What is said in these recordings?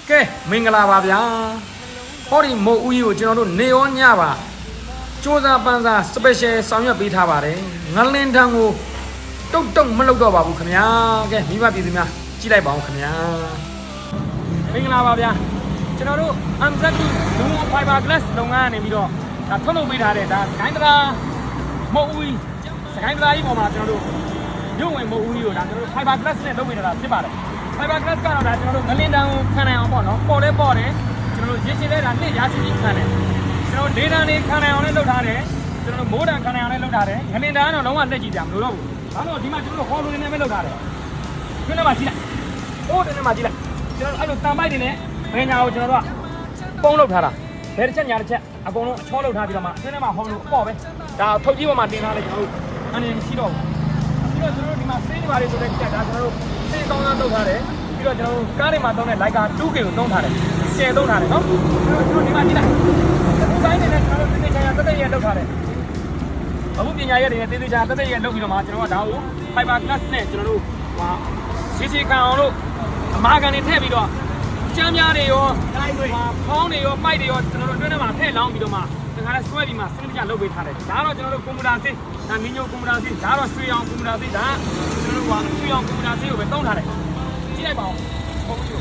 ကဲမင်္ဂလာပါဗျာဟောဒီမို့ဦးကြီးကိုကျွန်တော်တို့နေရောညပါစူးစမ်းပန်းစား special ဆောင်ရွက်ပေးထားပါတယ်ငလင်းတန်းကိုတုတ်မလုပ်တော့ပါဘူးခင်ဗျာကဲမိဘပြည်သူများကြည့်လိုက်ပါဦးခင်ဗျာမင်္ဂလာပါဗျာကျွန်တော်တို့ MZ2 Duo Fiber Glass လုပ်ငန်းကနေပြီးတော့ဒါထုတ်လုပ်ပေးထားတဲ့ဒါစကိုင်းတရာမို့ဦးကြီးစကိုင်းတရာကြီးပေါ်မှာကျွန်တော်တို့ရုပ်ဝင်မို့ဦးကြီးကိုဒါကျွန်တော်တို့ Fiber Glass နဲ့လုပ်ပေးတာဖြစ်ပါတယ်Fiber Glass ကတော့ဒါကျွန်တော်တို့ငလင်းတန်းကိုခံနိုင်အောင်ပေါ့နော်ပေါ်လဲပေါ်တယ်ကျွန်တော်တို့ရင်းရှင်းလဲတာနှစ်ရာစီကြီးခံတယ်ကျွန်တော်ဒေတာနေခံနိုင်အောင်လည်းလုပ်ထားတယ်ကျွန်တော်တို့မိုးတန်ခံနိုင်အောင်လည်းလုပ်ထားတယ်ငလင်းတန်းကတော့လုံးဝလက်ကြည့်ကြမလို့တော့ဘူးဘာလို့ဒီမှာကျွန်တော်တို့ဟောလိုနေနဲ့ပဲလုပ်ထားတယ်ကျွန်းထဲမှာကြည့်လိုက်အိုးထဲမှာကြည့်လိုက်ကျွန်တော်အဲ့လိုတန်ပိုက်တွေနဲ့ဘယ်ညာကိုကျွန်တော်တို့ကပုံးလုပ်ထားတာဘယ်တစ်ချက်ညာတစ်ချက်အကုန်လုံးအချောလုပ်ထားပြီးတော့မှကျွန်းထဲမှာဟောလို့ပေါ့ပဲဒါထုတ်ကြီးပေါ်မှာတင်ထားလိုက်ကျွန်တော်တို့အနေနဲ့ရှိတော့ပြီးတော့ကျွန်တော်တို့ဒီမှာဆေးတွေပါတွေဆိုတဲ့ချက်ဒါကျွန်တော်တို့ဆေးကောင်းကောင်းလုပ်ထားတယ်ပြီးတော့ကျွန်တော်တို့ကားတွေမှာသုံးတဲ့ Leica 2K ကိုသုံးထားတယ်ရှယ်သုံးထားတယ်နော်ကျွန်တော်ဒီမှာကြည့်လိုက်ဒီဇိုင်းတွေနဲ့ကျွန်တော်တို့တင်းချာတက်တက်ရလုပ်ထားတယ်အခုပညာရေးတွေနဲ့တင်းချာတက်တက်ရလုပ်ပြီးတော့မှကျွန်တော်ကဒါကို Fiber Glass နဲ့ကျွန်တော်တို့ဟာစီခံအောင်လို့အမာကန်တွေထည့်ပြီးတော့ကျမ်းများတွေရောဖောင်းတွေရောပိုက်တွေရောကျွန်တော်တို့အတွင်းထဲမှာထည့်လောင်းပြီးတော့မှဒီခါလဲဆွဲပြီးမှစနစ်တကျလုပ်ပေးထားတယ်ဒါတော့ကျွန်တော်တို့ကွန်ပျူတာဆေးဒါမင်းညိုကွန်ပျူတာဆေးဒါတော့ရွှေအောင်ကွန်ပျူတာဆေးဒါကျွန်တော်တို့ကရွှေအောင်ကွန်ပျူတာဆေးကိုပဲသုံးထားတယ်ကြည့်လိုက်ပါဦးဟုတ်ပြီ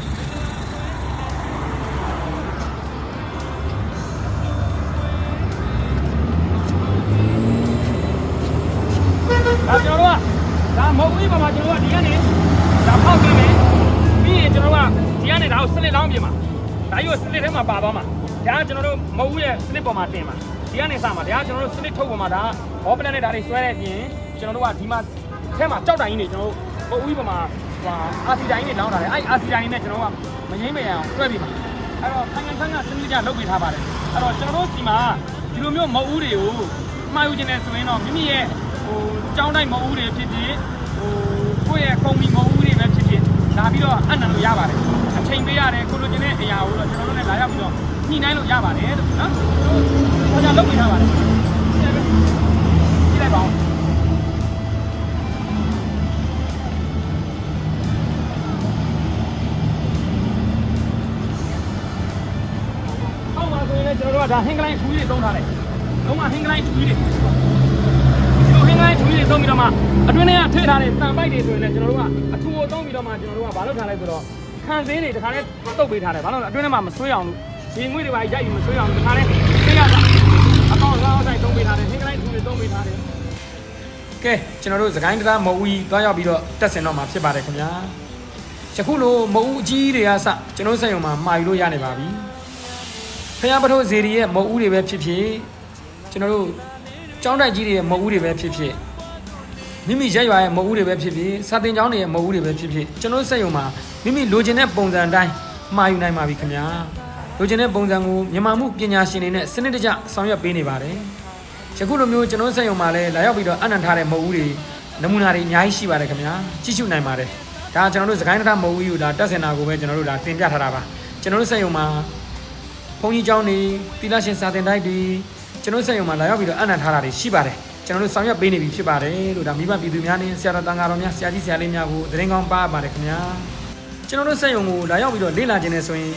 ဒါကျွန်တော်တို့ကဒါမဟုတ်ဘူးပါမှာကျွန်တော်တို့ကဒီကနေဒါဖောက်ပေးမယ်ပြီးရင်ကျွန်တော်တို့ကဒီကနေဒါကိုစနစ်လောင်းပြင်မှာဒါကြီးကိုစနစ်ထဲမှာပါသွားမှာဒါကကျွန်တော်တို့မဟုတ်ဘူးရဲ့စနစ်ပေါ်မှာတင်မှာဒီကနေစမှာဒါကကျွန်တော်တို့စနစ်ထုတ်ပေါ်မှာဒါဘောပလက်နဲ့ဒါတွေဆွဲတဲ့အပြင်ကျွန်တော်တို့ကဒီမှာထဲမှာကြောက်တိုင်ကြီးနေကျွန်တော်တို့မဟုတ်ဘူးပေါ်မှာအာစီတိုင်းနဲ့လောင်းတာလေအဲ့အာစီတိုင်းနဲ့ကျွန်တော်ကမငိမ့်မရအောင်တွဲပြီးမှာအဲ့တော့ခိုင်ခန့်ကစနစ်ကြလုပ်ပေးထားပါတယ်အဲ့တော့ကျွန်တော်တို့ဒီမှာဒီလိုမျိုးမဟုတ်ဘူးတွေကိုမှာယူခြင်းနဲ့ဆိုရင်တော့မိမိရဲ့ကျောင်းတိုင်းမဟုတ်ဘူးတွေဖြစ်ဖြစ်ကိုယ့်ရဲ့ကုမ္ပဏီမဟုတ်ဘူးတွေပဲဖြစ်ဖြစ်လာပြီးတော့အနံ့လို့ရပါတယ်အချိန်ပေးရတယ်ကိုလိုချင်တဲ့အရာကိုတော့ကျွန်တော်တို့လည်းလာရောက်ပြီးတော့ညှိနှိုင်းလို့ရပါတယ်လို့နော်ဟောကြလုပ်ပေးထားပါတယ်ကြည့်လိုက်ပါဦးဟောမှာဆိုရင်လည်းကျွန်တော်တို့ကဒါဟင်းကလိုင်းထူးကြီးတွေသုံးထားတယ်လုံးဝဟင်းကလိုင်းထူးကြီးတွေဟင်းကလိုင်းထူးကြီးတွေသုံးပြီးတော့မှအတွင်းထဲကထည့်ထားတဲ့တန်ပိုက်တွေဆိုရင်လည်းကျွန်တော်တို့ကအထူကိုသုံးပြီးတော့မှကျွန်တော်တို့ကဘာလုပ်ထားလဲဆိုတော့ခံသေးတွေတခါလဲတုတ်ပေးထားတယ်ဘာလို့လဲအတွင်းထဲမှာမဆွေးအောင်လို့ဒီငွေတွေပါရိုက်ပြီးမဆွေးအောင်တခါလဲသိရတာအကောင့်လောက်ဆိုင်သုံးပေးထားတယ်ဟင်းကလိုင်းထူတွေသုံးပေးထားတယ်ကဲကျွန်တော်တို့စကိုင်းတရားမဟုတ်ဘူးသွားရောက်ပြီးတော့တက်ဆင်တော့မှာဖြစ်ပါတယ်ခင်ဗျာယခုလိုမဟုတ်ဘူးအကြီးတွေကစကျွန်တော်စက်ရုံမှာမှာယူလို့ရနေပါပြီဖျားပထိုးဇေဒီရဲ့မဟုတ်ဘူးတွေပဲဖြစ်ဖြစ်ကျွန်တော်တို့ကျောင်းတိုက်ကြီးတွေရဲ့မဟုတ်ဘူးတွေပဲဖြစ်ဖြစ်မိမိရက်ရွာရဲ့မဟုတ်ဘူးတွေပဲဖြစ်ဖြစ်စာတင်ကျောင်းတွေရဲ့မဟုတ်ဘူးတွေပဲဖြစ်ဖြစ်ကျွန်တော်စက်ရုံမှာမိမိလိုချင်တဲ့ပုံစံအတိုင်းမှာယူနိုင်ပါပြီခင်ဗျာလိုချင်တဲ့ပုံစံကိုမြန်မာမှုပညာရှင်တွေနဲ့စနစ်တကျဆောင်ရွက်ပေးနေပါတယ်ယခုလိုမျိုးကျွန်တော်စက်ရုံမှာလည်းလာရောက်ပြီးတော့အနံ့ထားတဲ့မဟုတ်ဘူးတွေနမူနာတွေအများကြီးရှိပါတယ်ခင်ဗျာကြည့်ရှုနိုင်ပါတယ်ဒါကျွန်တော်တို့စကိုင်းတရားမဟုတ်ဘူးဒါတက်စင်တာကိုပဲကျွန်တော်တို့ဒါတင်ပြထားတာပါကျွန်တော်တို့စက်ရုံမှာဘုန်းကြီးကျောင်းတွေသီလရှင်စာသင်တိုက်တွေကျွန်တော်စက်ရုံမှာလာရောက်ပြီးတော့အနံ့ထားတာတွေရှိပါတယ်ကျွန်တော်တို့ဆောင်ရွက်ပေးနေပြီဖြစ်ပါတယ်လို့ဒါမိဘပြည်သူများနဲ့ဆရာတော်တန်ဃာတော်များဆရာကြီးဆရာလေးများကိုသတင်းကောင်းပါပါတယ်ခင်ဗျာကျွန်တော်တို့စက်ရုံကိုလာရောက်ပြီးတော့လေ့လာခြင်းနဲ့ဆိုရင်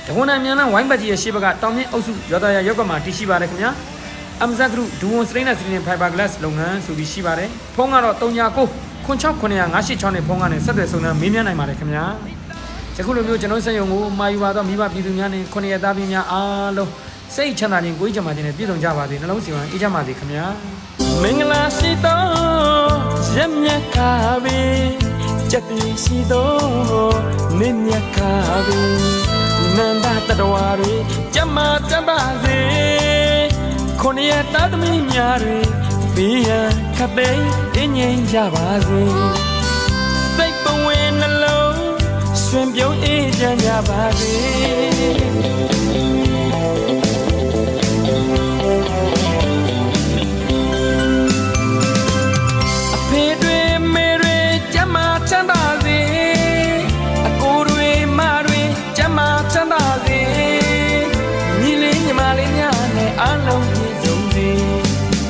တကွန်နိုင်မြန်လန်းဝိုင်းပတ်ကြီးရဲ့ရှေ့ဘက်ကတောင်မြင့်အုပ်စုရောသားရရောက်ကမှာတည်ရှိပါတယ်ခင်ဗျာ MZ2 Duo Stainless Steel Fiber Glass လုပ်ငန်းဆိုပြီးရှိပါတယ်ဖုန်းကတော့39 9698586နဲ့ဖုန်းကနေဆက်သွယ်ဆောင်နှံမေးမြန်းနိုင်ပါတယ်ခင်ဗျာယခုလိုမျိုးကျွန်တော်စက်ရုံကိုမှာယူပါတော့မိဘပြည်သူများနဲ့9ရက်သားပြည်များအားလုံးစိတ်ချမ်းသာခြင်းကိုယ်ကြံပါခြင်းနဲ့ပြည့်စုံကြပါစေနှလုံးစီဝံအေးချမ်းပါစေခင်ဗျာမင်္ဂလာရှိသောရမြတ်ကားပင်ကြက်တီရှိသောနေမြတ်ကားပင်နန္ဒတတဝါတွေကြမ်းမာကြပါစေ9ရက်သားသမီးများတွေဘေးရန်ခပ်သိမ်းအင်းငိမ့်ကြပါစေစိတ်ပဝင်နှလုံးရွှင်ပြုံးအေးချမ်းကြပါစေ